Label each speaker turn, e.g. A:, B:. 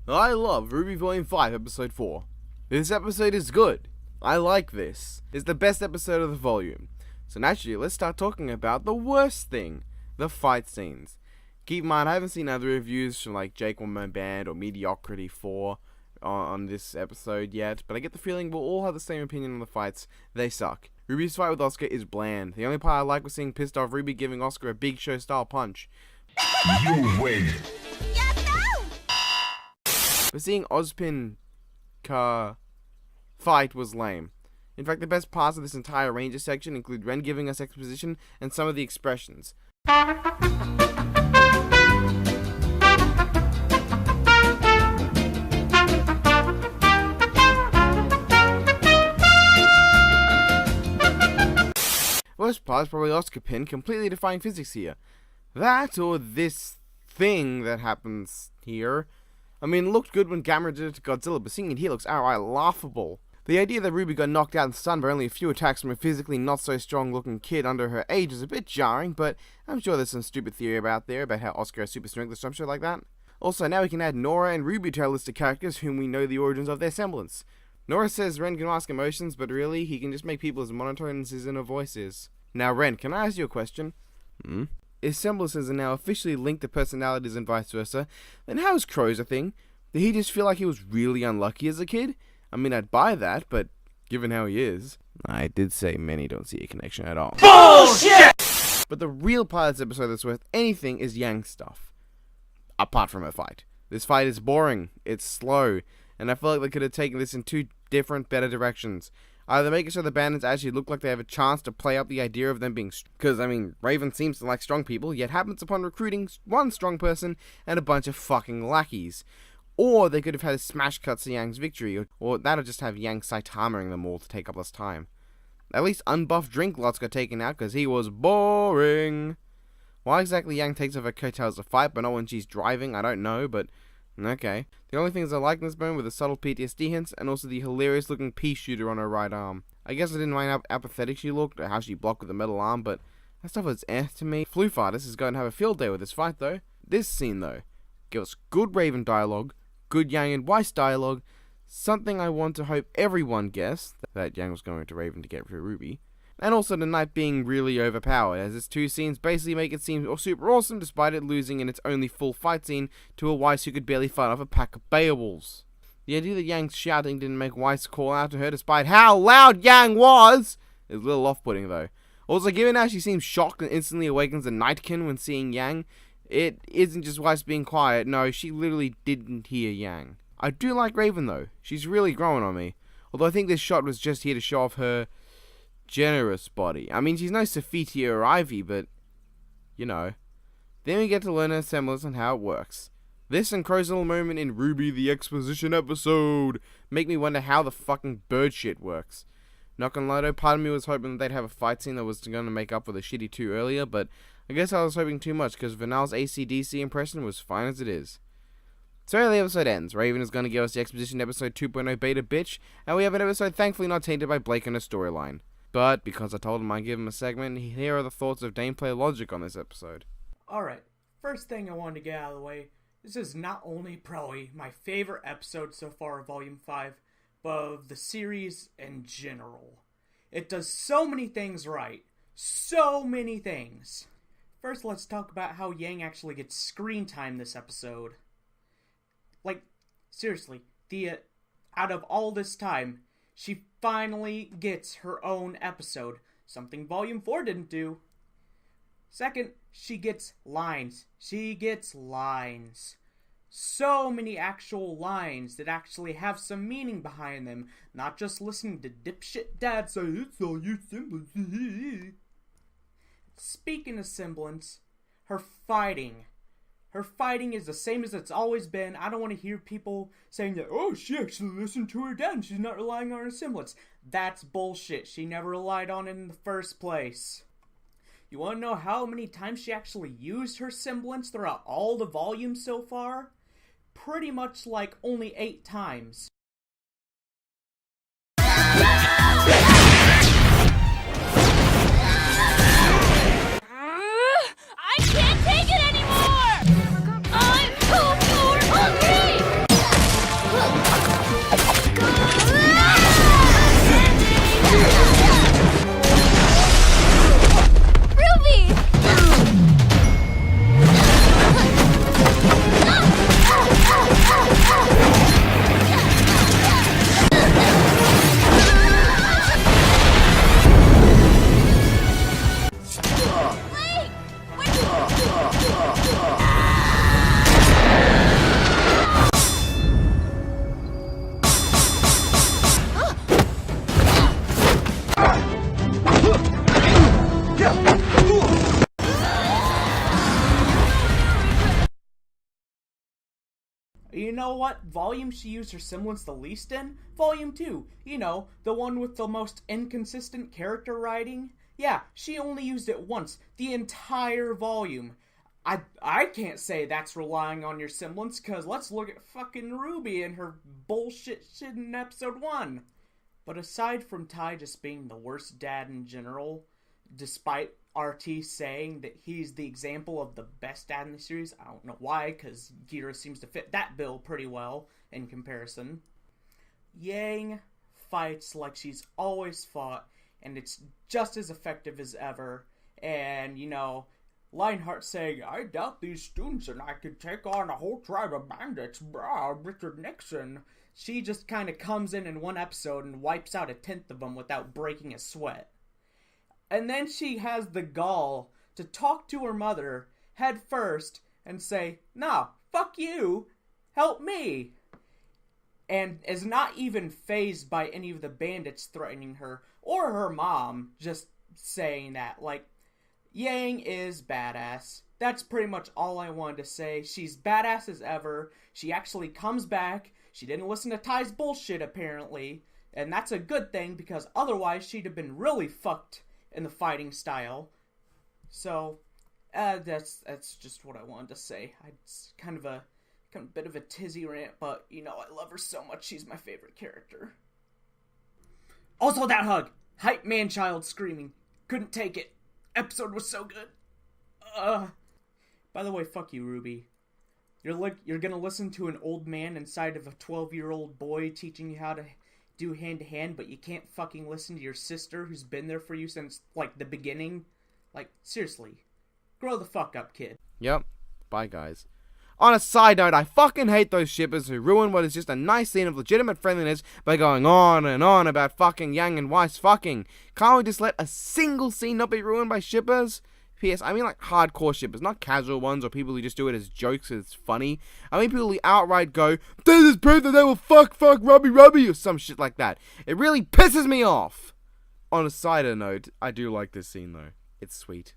A: I love RWBY Volume 5, Episode 4. This episode is good. I like this. It's the best episode of the volume. So naturally, let's start talking about the worst thing, the fight scenes. Keep in mind, I haven't seen other reviews from like Jake One Man Band or Mediocrity 4 on this episode yet, but I get the feeling we'll all have the same opinion on the fights. They suck. RWBY's fight with Oscar is bland. The only part I like was seeing pissed off RWBY giving Oscar a Big Show style punch.
B: You win.
A: But seeing Ozpin fight was lame. In fact, the best parts of this entire Ranger section include Ren giving us exposition and some of the expressions. Worst part is probably Oscar Pin completely defying physics here. That or this thing that happens here. I mean, it looked good when Gamera did it to Godzilla, but seeing it here looks outright laughable. The idea that RWBY got knocked out and stunned by only a few attacks from a physically not so strong looking kid under her age is a bit jarring, but I'm sure there's some stupid theory about how Oscar has super strength or some shit like that. Also, now we can add Nora and RWBY to our list of characters whom we know the origins of their semblance. Nora says Ren can mask emotions, but really, he can just make people as monotone as his inner voice is. Now Ren, can I ask you a question? If semblances are now officially linked to personalities and vice versa, then how is Crow's a thing? Did he just feel like he was really unlucky as a kid? I mean, I'd buy that, but given how he is, I did say many don't see a connection at all. Bullshit! But the real part of this episode that's worth anything is Yang's stuff. Apart from her fight. This fight is boring, it's slow, and I feel like they could have taken this in two different, better directions. Either make it so the bandits actually look like they have a chance to play up the idea of them being because, I mean, Raven seems to like strong people, yet happens upon recruiting one strong person and a bunch of fucking lackeys. Or they could have had a smash cut to Yang's victory, or that'll just have Yang Saitamaing them all to take up less time. At least unbuffed Drink Lots got taken out because he was boring. Why exactly Yang takes off her coattails to fight, but not when she's driving, I don't know, but okay. The only things I like in this moment were the subtle PTSD hints, and also the hilarious looking pea shooter on her right arm. I guess I didn't mind how apathetic she looked, or how she blocked with a metal arm, but that stuff was to me. Floof Artist is going to have a field day with this fight though. This scene though, gives us good Raven dialogue, good Yang and Weiss dialogue, something I want to hope everyone guessed, that Yang was going to Raven to get rid of RWBY, and also the night being really overpowered, as its two scenes basically make it seem super awesome despite it losing in its only full fight scene to a Weiss who could barely fight off a pack of Beowulfs. The idea that Yang's shouting didn't make Weiss call out to her despite how loud Yang was is a little off-putting though. Also, given how she seems shocked and instantly awakens the Nightkin when seeing Yang, it isn't just Weiss being quiet, no, she literally didn't hear Yang. I do like Raven though, she's really growing on me, although I think this shot was just here to show off her generous body. I mean, she's no Sophitia or Ivy, but, you know. Then we get to learn her semblance and how it works. This and Crow's little moment in RWBY the Exposition episode make me wonder how the fucking bird shit works. Not gonna lie though, part of me was hoping that they'd have a fight scene that was gonna make up for the shitty 2 earlier, but I guess I was hoping too much because Vanal's AC/DC impression was fine as it is. So the episode ends. Raven is going to give us the Exposition episode 2.0 beta bitch, and we have an episode thankfully not tainted by Blake and her storyline. But, because I told him I'd give him a segment, here are the thoughts of Dameplay Logic on this episode.
C: Alright, first thing I wanted to get out of the way, this is not only probably my favorite episode so far of Volume 5, but of the series in general. It does so many things right. So many things. First, let's talk about how Yang actually gets screen time this episode. Like, seriously, out of all this time, she finally gets her own episode, something Volume 4 didn't do. Second, she gets lines. So many actual lines that actually have some meaning behind them, not just listening to dipshit dad say, "It's all your semblance." Speaking of semblance, her fighting is the same as it's always been. I don't want to hear people saying that, oh, she actually listened to her dad and she's not relying on her semblance. That's bullshit. She never relied on it in the first place. You want to know how many times she actually used her semblance throughout all the volumes so far? Pretty much like only 8 times.
D: I can't take it anymore! I'm so hungry!
C: know what volume she used her semblance the least in? Volume 2. You know, the one with the most inconsistent character writing? Yeah, she only used it once, the entire volume. I can't say that's relying on your semblance, cause let's look at fucking RWBY and her bullshit shit in episode 1. But aside from Ty just being the worst dad in general, despite RT saying that he's the example of the best dad in the series, I don't know why, cause Gira seems to fit that bill pretty well in comparison. Yang fights like she's always fought, and it's just as effective as ever, and, you know, Lionheart saying, I doubt these students and I could take on a whole tribe of bandits, brah, Richard Nixon. She just kind of comes in one episode and wipes out 1/10 of them without breaking a sweat. And then she has the gall to talk to her mother head first and say, nah, fuck you, help me. And is not even fazed by any of the bandits threatening her or her mom just saying that. Like, Yang is badass. That's pretty much all I wanted to say. She's badass as ever. She actually comes back. She didn't listen to Ty's bullshit, apparently. And that's a good thing, because otherwise she'd have been really fucked in the fighting style. So, that's just what I wanted to say. It's kind of a bit of a tizzy rant, but, you know, I love her so much. She's my favorite character. Also that hug! Hype man-child screaming. Couldn't take it. Episode was so good. By the way, fuck you, RWBY. You're gonna listen to an old man inside of a 12-year-old boy teaching you how to do hand-to-hand, but you can't fucking listen to your sister who's been there for you since, like, the beginning? Like, seriously. Grow the fuck up, kid.
A: Yep. Bye, guys. On a side note, I fucking hate those shippers who ruin what is just a nice scene of legitimate friendliness by going on and on about fucking Yang and Weiss fucking. Can't we just let a single scene not be ruined by shippers? P.S. I mean like hardcore shippers, not casual ones or people who just do it as jokes because it's funny. I mean people who outright go, this is proof that they will fuck RWBY or some shit like that. It really pisses me off. On a side note, I do like this scene though. It's sweet.